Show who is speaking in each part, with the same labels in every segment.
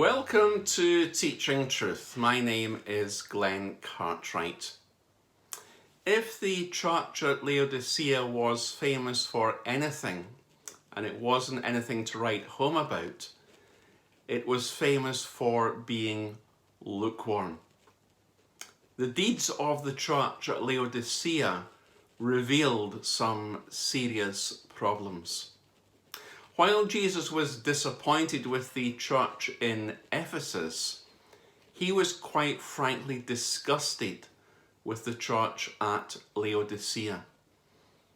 Speaker 1: Welcome to Teaching Truth. My name is Glenn Cartwright. If the church at Laodicea was famous for anything, and it wasn't anything to write home about, it was famous for being lukewarm. The deeds of the church at Laodicea revealed some serious problems. While Jesus was disappointed with the church in Ephesus, he was quite frankly disgusted with the church at Laodicea.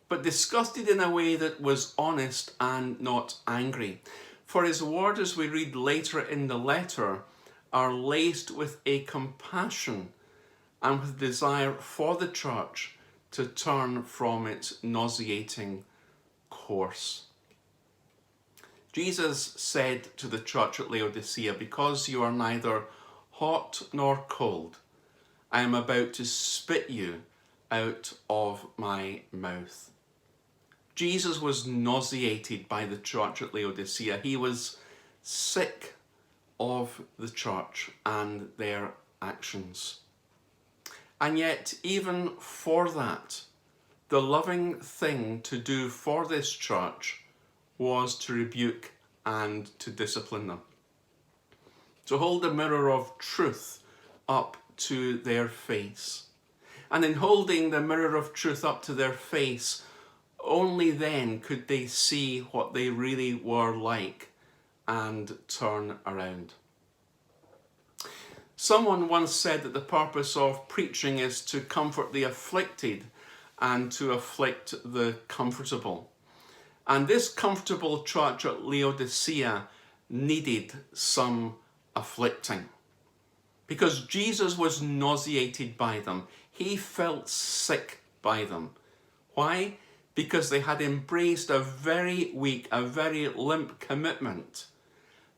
Speaker 1: But disgusted in a way that was honest and not angry. For his words, as we read later in the letter, are laced with a compassion and with desire for the church to turn from its nauseating course. Jesus said to the church at Laodicea, "Because you are neither hot nor cold, I am about to spit you out of my mouth." Jesus was nauseated by the church at Laodicea. He was sick of the church and their actions. And yet, even for that, the loving thing to do for this church was to rebuke and to discipline them. To hold the mirror of truth up to their face. And in holding the mirror of truth up to their face, only then could they see what they really were like and turn around. Someone once said that the purpose of preaching is to comfort the afflicted and to afflict the comfortable. And this comfortable church at Laodicea needed some afflicting. Because Jesus was nauseated by them. He felt sick by them. Why? Because they had embraced a very weak, a very limp commitment.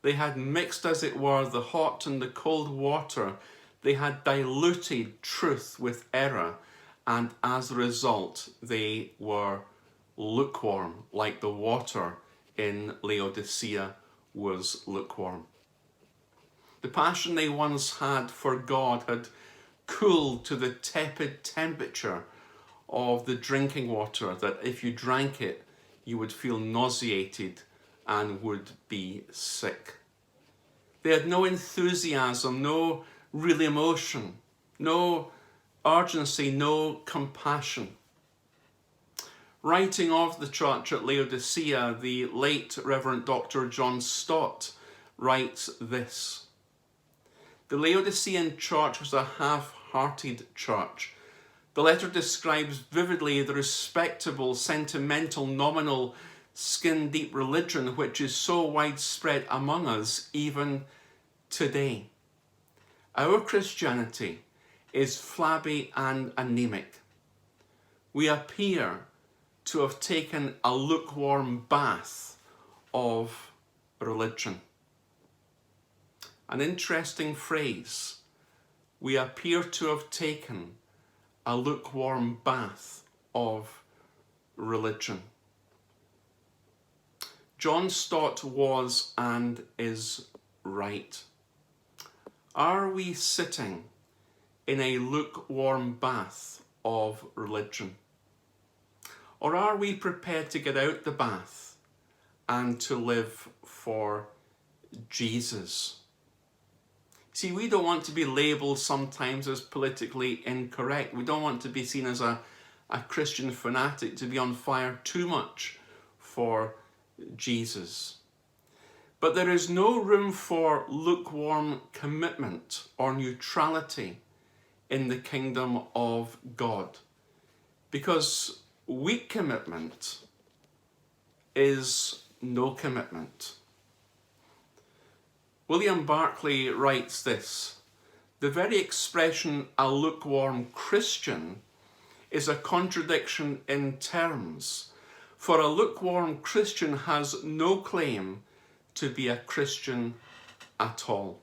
Speaker 1: They had mixed, as it were, the hot and the cold water. They had diluted truth with error. And as a result, they were lukewarm, like the water in Laodicea was lukewarm. The passion they once had for God had cooled to the tepid temperature of the drinking water, that if you drank it, you would feel nauseated and would be sick. They had no enthusiasm, no real emotion, no urgency, no compassion. Writing of the church at Laodicea, the late Reverend Dr. John Stott writes this: "The Laodicean church was a half-hearted church. The letter describes vividly the respectable, sentimental, nominal, skin-deep religion which is so widespread among us even today. Our Christianity is flabby and anemic. We appear to have taken a lukewarm bath of religion." An interesting phrase. We appear to have taken a lukewarm bath of religion. John Stott was and is right. Are we sitting in a lukewarm bath of religion? Or are we prepared to get out the bath and to live for Jesus? See, we don't want to be labelled sometimes as politically incorrect. We don't want to be seen as a Christian fanatic, to be on fire too much for Jesus. But there is no room for lukewarm commitment or neutrality in the kingdom of God. Because weak commitment is no commitment. William Barclay writes this: "The very expression a lukewarm Christian is a contradiction in terms, for a lukewarm Christian has no claim to be a Christian at all."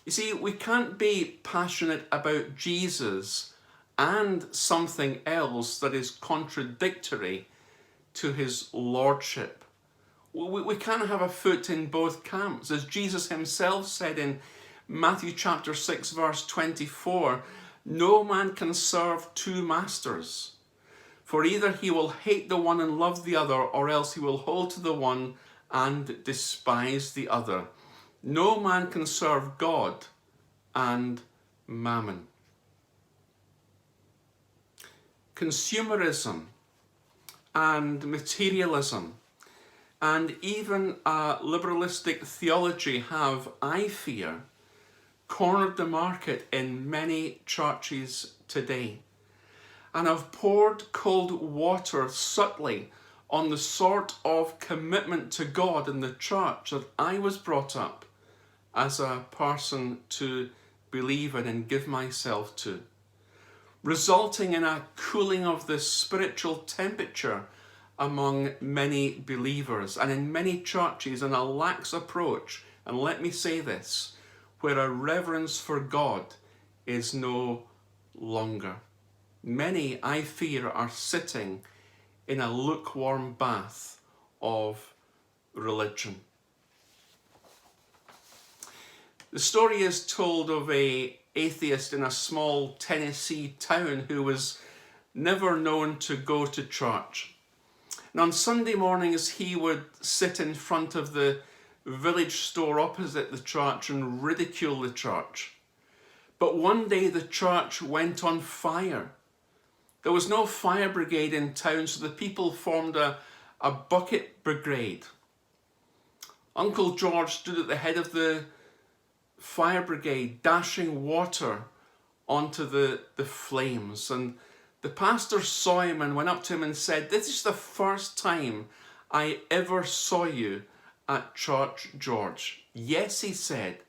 Speaker 1: You see, we can't be passionate about Jesus and something else that is contradictory to his lordship We can't have a foot in both camps. As Jesus himself said in Matthew chapter 6 verse 24, no man can serve two masters, for either he will hate the one and love the other, or else he will hold to the one and despise the other. No man can serve God and mammon. Consumerism and materialism and even a liberalistic theology have, I fear, cornered the market in many churches today, and have poured cold water subtly on the sort of commitment to God in the church that I was brought up as a person to believe in and give myself to, resulting in a cooling of the spiritual temperature among many believers and in many churches, and a lax approach, and let me say this, where a reverence for God is no longer. Many, I fear, are sitting in a lukewarm bath of religion. The story is told of an atheist in a small Tennessee town who was never known to go to church. And on Sunday mornings, he would sit in front of the village store opposite the church and ridicule the church. But one day the church went on fire. There was no fire brigade in town, so the people formed a bucket brigade. Uncle George stood at the head of the fire brigade, dashing water onto the flames. And the pastor saw him and went up to him and said, "This is the first time I ever saw you at church, George." "Yes," he said,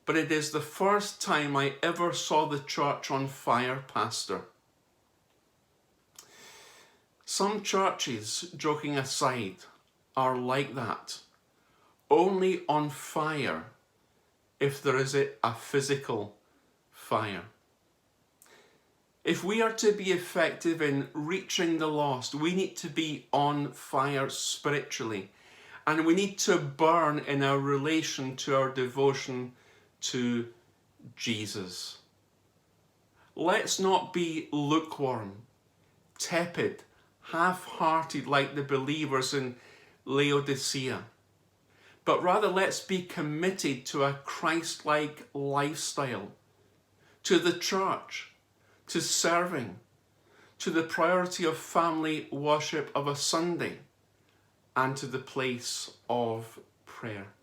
Speaker 1: "but it is the first time I ever saw the church on fire, Pastor." Some churches, joking aside, are like that, only on fire if there is a physical fire. If we are to be effective in reaching the lost, we need to be on fire spiritually, and we need to burn in our relation to our devotion to Jesus. Let's not be lukewarm, tepid, half-hearted like the believers in Laodicea, but rather let's be committed to a Christ-like lifestyle, to the church, to serving, to the priority of family worship of a Sunday, and to the place of prayer.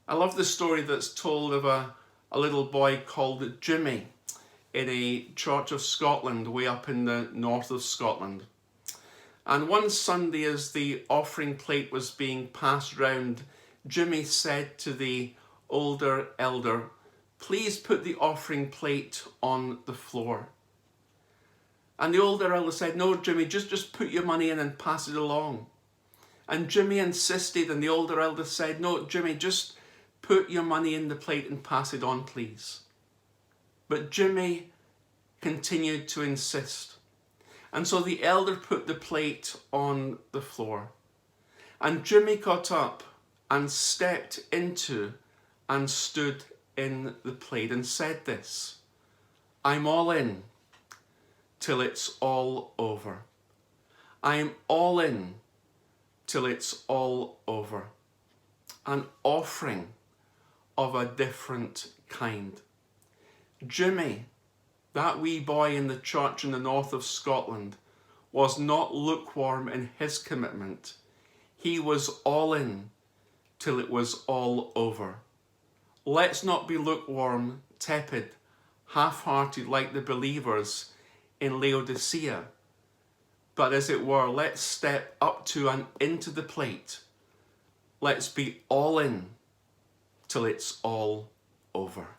Speaker 1: I love the story that's told of a little boy called Jimmy in a church of Scotland, way up in the north of Scotland. And one Sunday, as the offering plate was being passed round, Jimmy said to the older elder, "Please put the offering plate on the floor." And the older elder said, "No, Jimmy, just put your money in and pass it along." And Jimmy insisted, and the older elder said, "No, Jimmy, just put your money in the plate and pass it on, please." But Jimmy continued to insist. And so the elder put the plate on the floor. And Jimmy got up and stepped into and stood in the plate and said this, "I'm all in till it's all over. I'm all in till it's all over." An offering of a different kind. Jimmy, that wee boy in the church in the north of Scotland, was not lukewarm in his commitment. He was all in till it was all over. Let's not be lukewarm, tepid, half-hearted like the believers in Laodicea, but as it were, let's step up to and into the plate. Let's be all in till it's all over.